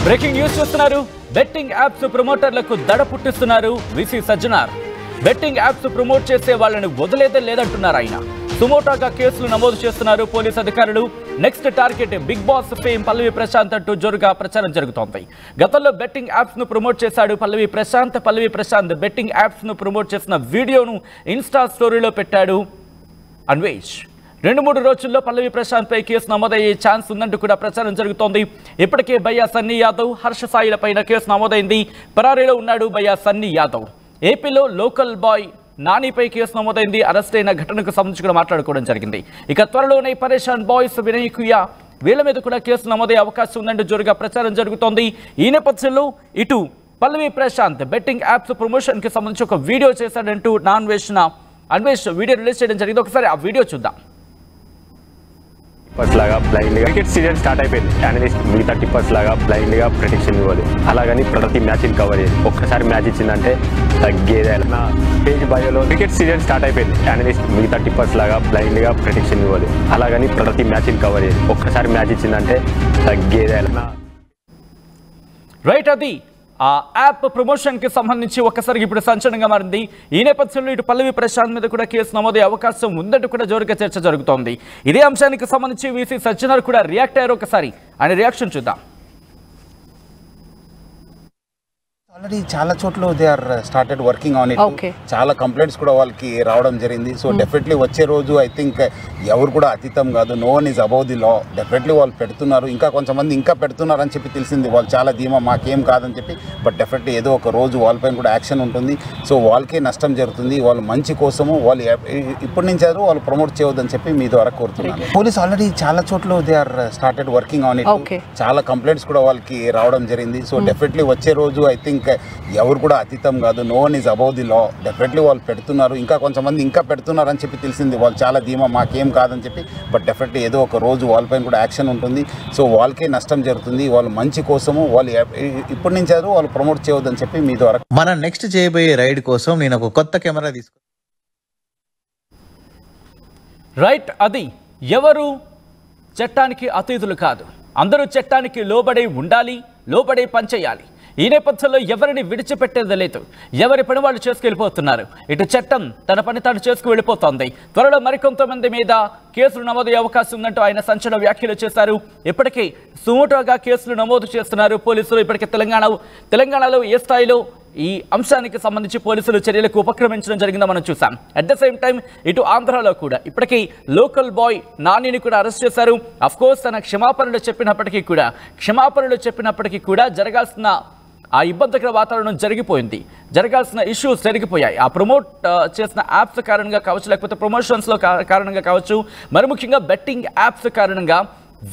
Breaking news చూస్తున్నారు. Betting apps ప్రమోటర్లకు దడ పుట్టిస్తున్నారు VC Sajjanar. Betting apps promote చేసే వాళ్ళని వదిలేదే లేదంటున్నారు ఆయన. సుమోటాగా కేసులు నమోదు చేస్తున్నారు పోలీసు అధికారులు. Next target Bigg Boss fame Pallavi Prashanth అంటూ జోరుగా ప్రచారం జరుగుతోంది. గతంలో బెట్టింగ్ యాప్స్ ను ప్రమోట్ చేశాడు పల్లవి ప్రశాంత్ బెట్టింగ్ యాప్స్ ను ప్రమోట్ చేసిన వీడియోను ఇన్స్టా స్టోరీలో పెట్టాడు అన్వేష్. 2-3 రోజుల్లో పల్లవి ప్రశాంత్ పై కేసు నమోదయ్యే ఛాన్స్ ఉందంటూ కూడా ప్రచారం జరుగుతోంది. ఇప్పటికే భయ్యా సన్నీ యాదవ్, హర్ష సాయిల పైన కేసు నమోదైంది. పరారీలో ఉన్నాడు భయ్యా సన్నీ యాదవ్. ఏపీలో లోకల్ బాయ్ నానిపై కేసు నమోదైంది. అరెస్ట్ అయిన ఘటనకు సంబంధించి కూడా మాట్లాడుకోవడం జరిగింది. ఇక త్వరలోనే పరేషాన్ బాయ్స్, వినయ్ కుయా వీళ్ళ మీద కూడా కేసు నమోదయ్యే అవకాశం ఉందంటూ జోరుగా ప్రచారం జరుగుతోంది. ఈ నేపథ్యంలో ఇటు పల్లవి ప్రశాంత్ బెట్టింగ్ యాప్స్ ప్రమోషన్ కి సంబంధించి ఒక వీడియో చేశాడంటూ అన్వేష్ వీడియో రిలీజ్ చేయడం జరిగింది. ఒకసారి ఆ వీడియో చూద్దాం. లాగా బ్లైండ్ గా క్రికెట్ సీజన్ స్టార్ట్ అయిపోయింది. అనలిస్ట్ మిగతా టిప్పర్స్ లాగా బ్లైండ్ గా ప్రొటెక్షన్ ఇవ్వాలి. అలాగని ప్రతి మ్యాచ్ కవర్ చేయాలి. ఒక్కసారి మ్యాచ్ ఇచ్చిందంటే తగ్గేదే. నా పేజ్ బయోలో క్రికెట్ సీజన్ స్టార్ట్ అయిపోయింది. అనలిస్ట్ మిగతా టిప్పర్స్ లాగా బ్లైండ్ గా ప్రొటెక్షన్ ఇవ్వాలి. అలాగని ప్రతి మ్యాచ్ కవర్ చేయాలి. ఒక్కసారి మ్యాచ్ ఇచ్చిందంటే తగ్గేదే. రైట్, అది ఆ యాప్ ప్రమోషన్ కి సంబంధించి ఒక్కసారి ఇప్పుడు సంచలనంగా మారింది. ఈ నేపథ్యంలో ఇటు పల్లవి ప్రశాంత్ మీద కూడా కేసు నమోదయ్యే అవకాశం ఉందంటూ కూడా జోరుగా చర్చ జరుగుతోంది. ఇదే అంశానికి సంబంధించి విసి సజ్జనార్ కూడా రియాక్ట్ అయ్యారు. ఒకసారి ఆయన రియాక్షన్ చూద్దాం. ఆల్రెడీ చాలా చోట్ల they are started working on it. చాలా కంప్లైంట్స్ కూడా వాళ్ళకి రావడం జరిగింది. సో డెఫినెట్లీ వచ్చే రోజు ఐ థింక్ ఎవరు కూడా అతీతం కాదు. No one is above the law. Definitely వాళ్ళు పెడుతున్నారు. ఇంకా కొంతమంది ఇంకా పెడుతున్నారని చెప్పి తెలిసింది. వాళ్ళు చాలా ధీమా మాకేం కాదని చెప్పి. బట్ డెఫినెట్లీ ఏదో ఒక రోజు వాళ్ళపైన కూడా యాక్షన్ ఉంటుంది. సో వాళ్ళకే నష్టం జరుగుతుంది. వాళ్ళు మంచి కోసము వాళ్ళు ఇప్పటి నుంచి వాళ్ళు ప్రమోట్ చేయవద్దని చెప్పి మీ ద్వారా కోరుతున్నాను. పోలీస్ ఆల్రెడీ చాలా చోట్ల they are started working on it. చాలా కంప్లైంట్స్ కూడా వాళ్ళకి రావడం జరిగింది. సో డెఫినెట్లీ వచ్చే రోజు ఐ థింక్ ఎవరు కూడా అతీతం కాదు. No one is above the law. Definitely వాళ్ళు పెడుతున్నారు. ఇంకా కొంతమంది ఇంకా పెడుతున్నారని చెప్పి తెలిసింది. వాళ్ళు చాలా ధీమా మాకేం కాదని చెప్పి. బట్ డెఫినెట్లీ ఏదో ఒక రోజు వాళ్ళపైన కూడా యాక్షన్ ఉంటుంది. సో వాళ్ళకే నష్టం జరుగుతుంది. వాళ్ళు మంచి కోసము వాళ్ళు ఇప్పటి నుంచి వాళ్ళు ప్రమోట్ చేయవద్దని చెప్పి మీ ద్వారా. మన నెక్స్ట్ చేయబోయే రైడ్ కోసం నేను ఒక కొత్త కెమెరా తీసుకు. రైట్, అది ఎవరు చట్టానికి అతీతులు కాదు. అందరూ చట్టానికి లోబడి ఉండాలి, లోబడి పనిచేయాలి. ఈ నేపథ్యంలో ఎవరిని విడిచిపెట్టేది లేదు. ఎవరి పని వాళ్ళు చేసుకెళ్ళిపోతున్నారు. ఇటు చట్టం తన పని తాను చేసుకు వెళ్ళిపోతోంది. త్వరలో మరికొంతమంది మీద కేసులు నమోదయ్యే అవకాశం ఉందంటూ ఆయన సంచలన వ్యాఖ్యలు చేశారు. ఇప్పటికీ సుమోటోగా కేసులు నమోదు చేస్తున్నారు పోలీసులు. ఇప్పటికే తెలంగాణలో ఏ స్థాయిలో ఈ అంశానికి సంబంధించి పోలీసులు చర్యలకు ఉపక్రమించడం జరిగిందో మనం చూసాం. అట్ ద సేమ్ టైం ఇటు ఆంధ్రాలో కూడా ఇప్పటికీ లోకల్ బాయ్ నానిని కూడా అరెస్ట్ చేశారు. అఫ్ కోర్స్ తన క్షమాపణలు చెప్పినప్పటికీ కూడా జరగాల్సిన ఆ ఇబ్బందికర వాతావరణం జరగాల్సిన ఇష్యూస్ జరిగిపోయాయి. ఆ ప్రమోట్ చేసిన యాప్స్ కారణంగా కావచ్చు, లేకపోతే ప్రమోషన్స్లో కారణంగా కావచ్చు, మరి ముఖ్యంగా బెట్టింగ్ యాప్స్ కారణంగా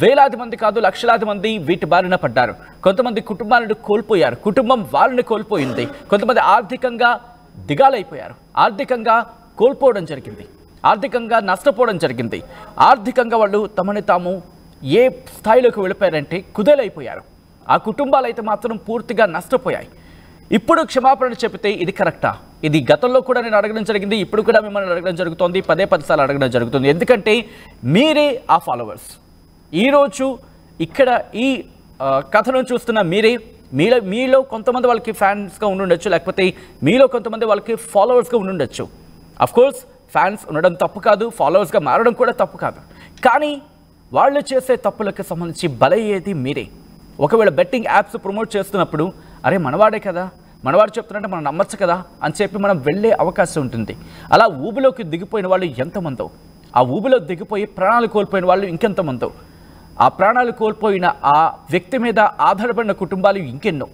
వేలాది మంది కాదు లక్షలాది మంది వీటి బారిన పడ్డారు. కొంతమంది కుటుంబాలను కోల్పోయారు. కుటుంబం వాళ్ళని కోల్పోయింది. కొంతమంది ఆర్థికంగా దిగాలైపోయారు. ఆర్థికంగా కోల్పోవడం జరిగింది. ఆర్థికంగా నష్టపోవడం జరిగింది. ఆర్థికంగా వాళ్ళు తమని తాము ఏ స్థాయిలోకి వెళ్ళిపోయారంటే కుదేలైపోయారు. ఆ కుటుంబాలు అయితే మాత్రం పూర్తిగా నష్టపోయాయి. ఇప్పుడు క్షమాపణ చెబితే ఇది కరెక్టా? ఇది గతంలో కూడా నేను అడగడం జరిగింది. ఇప్పుడు కూడా మిమ్మల్ని అడగడం జరుగుతోంది. 10 సార్లు అడగడం జరుగుతుంది. ఎందుకంటే మీరే ఆ ఫాలోవర్స్. ఈరోజు ఇక్కడ ఈ కథను చూస్తున్న మీలో కొంతమంది వాళ్ళకి ఫ్యాన్స్గా ఉండుండొచ్చు, లేకపోతే మీలో కొంతమంది వాళ్ళకి ఫాలోవర్స్గా ఉండుండొచ్చు. అఫ్కోర్స్ ఫ్యాన్స్ ఉండడం తప్పు కాదు, ఫాలోవర్స్గా మారడం కూడా తప్పు కాదు. కానీ వాళ్ళు చేసే తప్పులకు సంబంధించి బలయ్యేది మీరే. ఒకవేళ బెట్టింగ్ యాప్స్ ప్రమోట్ చేస్తున్నప్పుడు అరే మనవాడే కదా, మనవాడు చెప్తున్నట్టే మనం నమ్మచ్చు కదా అని చెప్పి మనం వెళ్ళే అవకాశం ఉంటుంది. అలా ఊబిలోకి దిగిపోయిన వాళ్ళు ఎంతమందో, ఆ ఊబిలో దిగిపోయి ప్రాణాలు కోల్పోయిన వాళ్ళు ఇంకెంతమందో, ఆ ప్రాణాలు కోల్పోయిన ఆ వ్యక్తి మీద ఆధారపడిన కుటుంబాలు ఇంకెన్నో.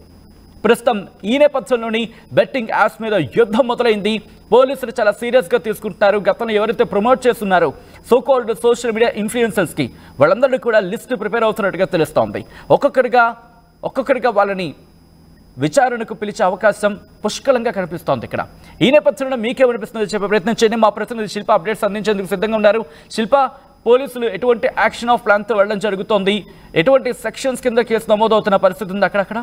ప్రస్తుతం ఈ నేపథ్యంలోని బెట్టింగ్ యాప్స్ మీద యుద్ధం మొదలైంది. పోలీసులు చాలా సీరియస్గా తీసుకుంటున్నారు. గతంలో ఎవరైతే ప్రమోట్ చేస్తున్నారో సోకాల్డ్ సోషల్ మీడియా ఇన్ఫ్లుయెన్సర్స్కి వాళ్ళందరినీ కూడా లిస్ట్ ప్రిపేర్ అవుతున్నట్టుగా తెలుస్తోంది. ఒక్కొక్కరిగా వాళ్ళని విచారణకు పిలిచే అవకాశం పుష్కలంగా కనిపిస్తోంది ఇక్కడ. ఈ నేపథ్యంలో మీకేమనిపిస్తుందో చెప్పే ప్రయత్నం చేయండి. మా ప్రతినిధి శిల్ప అప్డేట్స్ అందించేందుకు సిద్ధంగా ఉన్నారు. శిల్ప, పోలీసులు ఎటువంటి యాక్షన్ ఆఫ్ ప్లాన్తో వెళ్ళడం జరుగుతోంది? ఎటువంటి సెక్షన్స్ కింద కేసు నమోదవుతున్న పరిస్థితి ఉంది అక్కడక్కడ?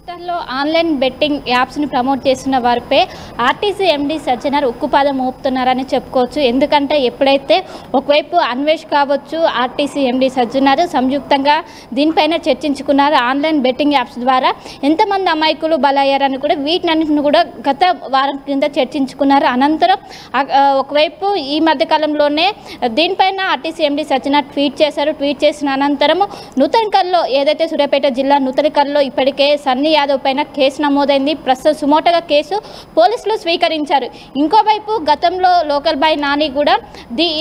రాష్ట్రాల్లో ఆన్లైన్ బెట్టింగ్ యాప్స్ని ప్రమోట్ చేస్తున్న వారిపై ఆర్టీసీ ఎండీ సజ్జనర్ ఉక్కుపాదం మోపుతున్నారని చెప్పుకోవచ్చు. ఎందుకంటే ఎప్పుడైతే ఒకవైపు అన్వేష్ కావచ్చు, ఆర్టీసీ ఎండీ సజ్జనర్ సంయుక్తంగా దీనిపైన చర్చించుకున్నారు. ఆన్లైన్ బెట్టింగ్ యాప్స్ ద్వారా ఎంతమంది అమాయకులు బలయ్యారని కూడా వీటినన్నింటిని కూడా గత వారం కింద చర్చించుకున్నారు. అనంతరం ఒకవైపు ఈ మధ్యకాలంలోనే దీనిపైన ఆర్టీసీ ఎండీ సజ్జనర్ ట్వీట్ చేశారు. ట్వీట్ చేసిన అనంతరం నూతనకల్లో ఏదైతే సూర్యాపేట జిల్లా నూతనకల్లో ఇప్పటికే సన్నీ యాదవ్ పైన కేసు నమోదైంది. ప్రస్తుతం సుమోటోగా కేసు పోలీసులు స్వీకరించారు. ఇంకోవైపు గతంలో లోకల్ బాయ్ నాని కూడా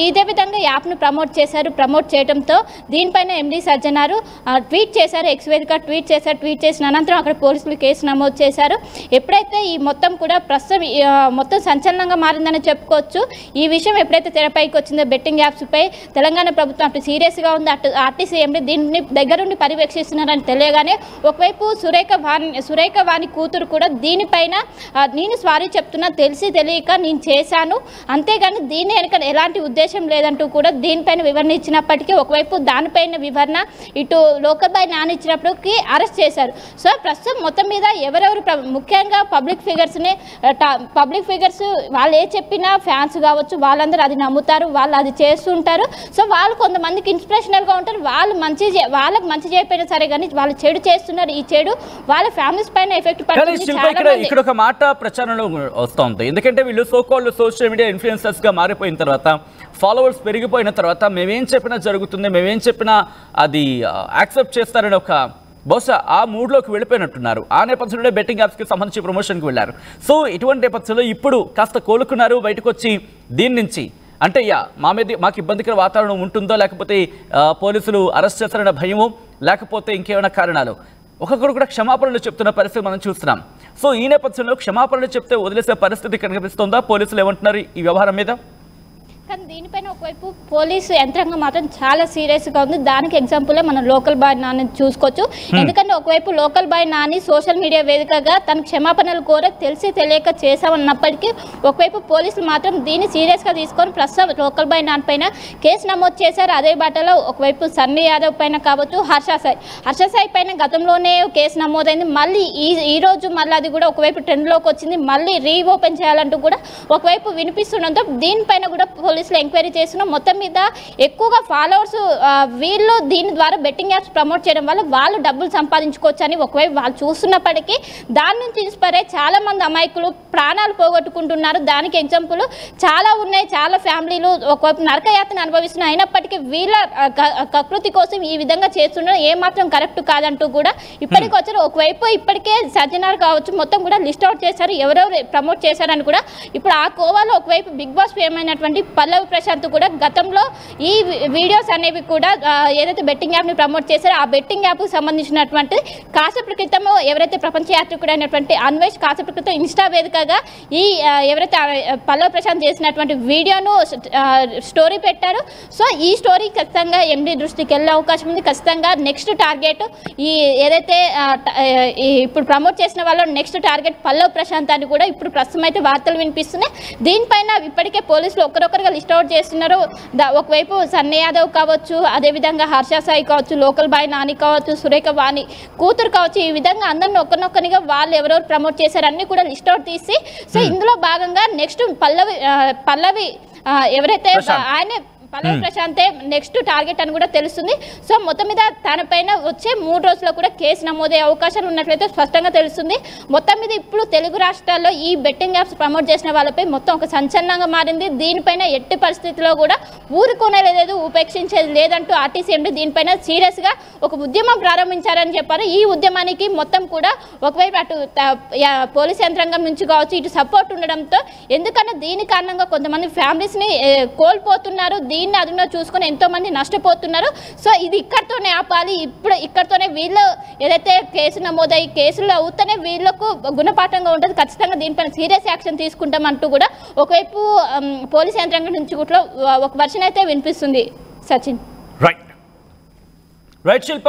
ఇదే విధంగా యాప్ను ప్రమోట్ చేశారు. ప్రమోట్ చేయడంతో దీనిపైన ఎండీ సజ్జనారు ట్వీట్ చేశారు. ఎక్స్ వేదిక ట్వీట్ చేశారు. ట్వీట్ చేసిన అనంతరం అక్కడ పోలీసులు కేసు నమోదు చేశారు. ఎప్పుడైతే ఈ మొత్తం కూడా ప్రస్తుతం మొత్తం సంచలనంగా మారిందని చెప్పుకోవచ్చు. ఈ విషయం ఎప్పుడైతే తెరపైకి వచ్చిందో బెట్టింగ్ యాప్స్పై తెలంగాణ ప్రభుత్వం అటు సీరియస్గా ఉంది, అటు ఆర్టీసీ ఎండీ దీన్ని దగ్గరుండి పర్యవేక్షిస్తున్నారని తెలియగానే ఒకవైపు సురేఖ వాణి కూతురు కూడా దీనిపైన నేను సారీ చెప్తున్నా, తెలిసి తెలియక నేను చేశాను, అంతేగాని దీని వెనక ఎలాంటి ఉద్దేశం లేదంటూ కూడా దీనిపైన వివరణ ఇచ్చినప్పటికీ ఒకవైపు దానిపైన వివరణ ఇటు లోకల్ బాయ్ నాని ఇచ్చినప్పటికీ అరెస్ట్ చేశారు. సో ప్రస్తుతం మొత్తం మీద ఎవరెవరు ముఖ్యంగా పబ్లిక్ ఫిగర్స్ వాళ్ళు ఏ చెప్పినా ఫ్యాన్స్ కావచ్చు వాళ్ళందరూ అది నమ్ముతారు, వాళ్ళు అది చేస్తుంటారు. సో వాళ్ళు కొంతమందికి ఇన్స్పిరేషనల్గా ఉంటారు. వాళ్ళకి మంచి చేయకపోయినా సరే కానీ వాళ్ళు చెడు చేస్తున్నారు. ఈ చెడు వాళ్ళ ఫ్యామిలీస్ పైన ఎఫెక్ట్ పడుతుంది. ఇక్కడ ఒక మాట ప్రచారంలో వస్తుంది. ఎందుకంటే వీళ్ళు సోకాల్డ్ సోషల్ మీడియా ఇన్ఫ్లుయెన్సర్స్ గా మారిపోయిన తర్వాత, ఫాలోవర్స్ పెరిగిపోయిన తర్వాత మేమేం చెప్పినా జరుగుతుంది, మేమేం చెప్పినా అది యాక్సెప్ట్ చేస్తారని ఒక బహుశా ఆ మూడ్లోకి వెళ్ళిపోయినట్టున్నారు. ఆ నేపథ్యంలో బెట్టింగ్ యాప్స్కి సంబంధించి ప్రమోషన్కి వెళ్ళారు. సో ఇటువంటి నేపథ్యంలో ఇప్పుడు కాస్త కోలుకున్నారు, బయటకు వచ్చి దీని నుంచి అంటే మాకు ఇబ్బందికర వాతావరణం ఉంటుందో, లేకపోతే పోలీసులు అరెస్ట్ చేస్తారన్న భయమో, లేకపోతే ఇంకేమైనా కారణాలు, ఒక్కొక్కరు కూడా క్షమాపణలు చెప్తున్న పరిస్థితి మనం చూస్తున్నాం. సో ఈ నేపథ్యంలో క్షమాపణలు చెప్తే వదిలేసే పరిస్థితి కనిపిస్తుందా? పోలీసులు ఏమంటున్నారు ఈ వ్యవహారం మీద? కానీ దీనిపైన ఒకవైపు పోలీసు యంత్రాంగం మాత్రం చాలా సీరియస్గా ఉంది. దానికి ఎగ్జాంపులే మనం లోకల్ బాయ్ నాని చూసుకోవచ్చు. ఎందుకంటే ఒకవైపు local boy Nani social media వేదికగా తన క్షమాపణలు కోర తెలిసి తెలియక చేశామన్నప్పటికీ ఒకవైపు పోలీసులు మాత్రం దీన్ని సీరియస్గా తీసుకొని ప్రస్తుతం లోకల్ బాయ్ నాని పైన కేసు నమోదు చేశారు. అదే బాటలో ఒకవైపు సన్నీ యాదవ్ పైన కావచ్చు, హర్ష సాయి పైన గతంలోనే కేసు నమోదైంది. మళ్ళీ ఈ రోజు మళ్ళీ అది కూడా ఒకవైపు ట్రెండ్లోకి వచ్చింది. మళ్ళీ రీఓపెన్ చేయాలంటూ కూడా ఒకవైపు వినిపిస్తుండడంతో దీనిపైన కూడా పోలీసులు ఎంక్వైరీ చేస్తున్నాం. మొత్తం మీద ఎక్కువగా ఫాలోవర్స్ వీళ్ళు దీని ద్వారా బెట్టింగ్ యాప్స్ ప్రమోట్ చేయడం వల్ల వాళ్ళు డబ్బులు సంపాదించుకోవచ్చు అని ఒకవైపు వాళ్ళు చూస్తున్నప్పటికీ దాని నుంచి ఇన్స్పైర్ అయ్యి చాలా మంది అమాయకులు ప్రాణాలు పోగొట్టుకుంటున్నారు. దానికి ఎగ్జాంపుల్ చాలా ఉన్నాయి. చాలా ఫ్యామిలీలు ఒకవైపు నరకయాతన అనుభవిస్తున్నాయి. అయినప్పటికీ వీళ్ళ కకృతి కోసం ఈ విధంగా చేస్తున్నారు, ఏమాత్రం కరెక్ట్ కాదంటూ కూడా ఇప్పటికి వచ్చారు. ఒకవైపు ఇప్పటికే సజ్జనార్ కావచ్చు మొత్తం కూడా లిస్ట్ అవుట్ చేశారు, ఎవరెవరు ప్రమోట్ చేశారని కూడా. ఇప్పుడు ఆ కోవాలో ఒకవైపు బిగ్ బాస్ ఏమైనటువంటి పల్లవి ప్రశాంత్ కూడా గతంలో ఈ వీడియోస్ అనేవి కూడా ఏదైతే బెట్టింగ్ యాప్ని ప్రమోట్ చేశారో ఆ బెట్టింగ్ యాప్కి సంబంధించినటువంటి కాసేపటి క్రితం ఎవరైతే ప్రపంచ యాత్రికుడు అయినటువంటి అన్వేష్ కాసేపటి క్రితం ఇన్స్టా వేదికగా ఈ ఎవరైతే పల్లవి ప్రశాంత్ చేసినటువంటి వీడియోను స్టోరీ పెట్టారు. సో ఈ స్టోరీ ఖచ్చితంగా ఎండీ దృష్టికి వెళ్ళే అవకాశం ఉంది. ఖచ్చితంగా నెక్స్ట్ టార్గెట్ ఈ ఏదైతే ఇప్పుడు ప్రమోట్ చేసిన వాళ్ళు నెక్స్ట్ టార్గెట్ పల్లవి ప్రశాంత్ అని కూడా ఇప్పుడు ప్రస్తుతం అయితే వార్తలు వినిపిస్తున్నాయి. దీనిపైన ఇప్పటికే పోలీసులు ఒకరొకరుగా లిస్ట్ అవుట్ చేస్తున్నారు. ఒకవైపు సన్నీ యాదవ్ కావచ్చు, అదేవిధంగా హర్ష సాయి కావచ్చు, లోకల్ బాయ్ నాని కావచ్చు, సురేఖ వాణి కూతురు కావచ్చు, ఈ విధంగా అందరిని ఒకరినొక్కరిగా వాళ్ళు ఎవరెవరు ప్రమోట్ చేశారు అన్ని కూడా లిస్ట్ అవుట్ తీసి సో ఇందులో భాగంగా నెక్స్ట్ పల్లవి ఎవరైతే ఆయన పల్లవి ప్రశాంతే నెక్స్ట్ టార్గెట్ అని కూడా తెలుస్తుంది. సో మొత్తం మీద తన పైన వచ్చే 3 రోజుల్లో కూడా కేసు నమోదయ్యే అవకాశాలు ఉన్నట్లయితే స్పష్టంగా తెలుస్తుంది. మొత్తం మీద ఇప్పుడు తెలుగు రాష్ట్రాల్లో ఈ బెట్టింగ్ యాప్స్ ప్రమోట్ చేసిన వాళ్ళపై మొత్తం ఒక సంచలనంగా మారింది. దీనిపైన ఎట్టి పరిస్థితిలో కూడా ఊరుకునేది లేదు, ఉపేక్షించేది లేదంటూ ఆర్టీసీ ఎండీ దీనిపైన సీరియస్గా ఒక ఉద్యమం ప్రారంభించారని చెప్పారు. ఈ ఉద్యమానికి మొత్తం కూడా ఒకవైపు అటు పోలీస్ యంత్రాంగం నుంచి కావచ్చు ఇటు సపోర్ట్ ఉండడంతో, ఎందుకంటే దీని కారణంగా కొంతమంది ఫ్యామిలీస్ని కోల్పోతున్నారు, దీన్ని అదుగా చూసుకొని ఎంతో మంది నష్టపోతున్నారు. సో ఇది ఇక్కడితోనే ఆపాలి. ఇప్పుడు ఇక్కడితోనే వీళ్ళు ఏదైతే కేసు నమోదై కేసులు అవుతూనే వీళ్ళకు గుణపాఠంగా ఉంటుంది. ఖచ్చితంగా దీనిపైన సీరియస్ యాక్షన్ తీసుకుంటామంటూ కూడా ఒకవైపు పోలీస్ యంత్రాంగం నుంచి కూడా ఒక వర్షన్ అయితే వినిపిస్తుంది. సచిన్ రైట్ శిల్ప,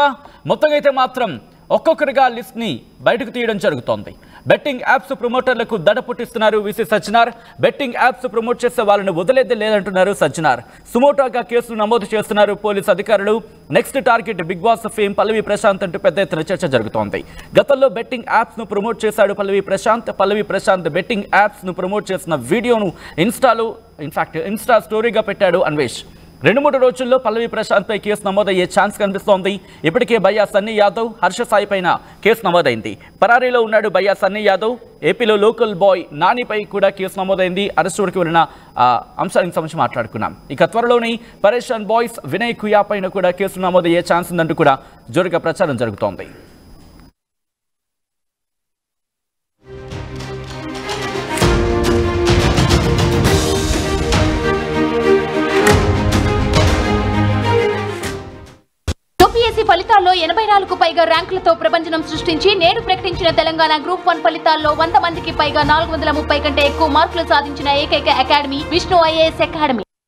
మొత్తంగా అయితే మాత్రం ఒక్కొక్కరిగా లిస్ట్ని బయటకు తీయడం జరుగుతోంది. బెట్టింగ్ యాప్స్ ప్రమోటర్లకు దడ పుట్టిస్తున్నారు VC Sajjanar. Betting apps promote చేసే వాళ్ళని వదిలేదే లేదంటున్నారు సజ్జనార్. సుమోటోగా కేసులు నమోదు చేస్తున్నారు పోలీసు అధికారులు. Next target Bigg Boss fame Pallavi Prashanth అంటూ పెద్ద ఎత్తున చర్చ జరుగుతోంది. గతంలో బెట్టింగ్ యాప్స్ ను ప్రమోట్ చేశాడు పల్లవి ప్రశాంత్ బెట్టింగ్ యాప్స్ ను ప్రమోట్ చేసిన వీడియోను ఇన్స్టా స్టోరీగా పెట్టాడు అన్వేష్. 2-3 రోజుల్లో పల్లవి ప్రశాంత్ పై కేసు నమోదయ్యే ఛాన్స్ కనిపిస్తోంది. ఇప్పటికే భయ్యా సన్నీ యాదవ్, హర్ష సాయి పైన కేసు నమోదైంది. పరారీలో ఉన్నాడు భయ్యా సన్నీ యాదవ్. ఏపీలో లోకల్ బాయ్ నానిపై కూడా కేసు నమోదైంది. అరెస్టుకి వెళ్ళిన అంశానికి సంబంధించి మాట్లాడుకున్నాం. ఇక త్వరలోని పరేషాన్ బాయ్స్ వినయ్ కుయా పైన కూడా కేసు నమోదయ్యే ఛాన్స్ ఉందంటూ కూడా జోరుగా ప్రచారం జరుగుతోంది. యూపీఎస్సీ ఫలితాల్లో 84కు పైగా ర్యాంకులతో ప్రభంజనం సృష్టించి నేడు ప్రకటించిన తెలంగాణ గ్రూప్ 1 ఫలితాల్లో 100 మందికి పైగా 430 కంటే ఎక్కువ మార్కులు సాధించిన ఏకైక అకాడమీ విష్ణు ఐఏఎస్ అకాడమీ.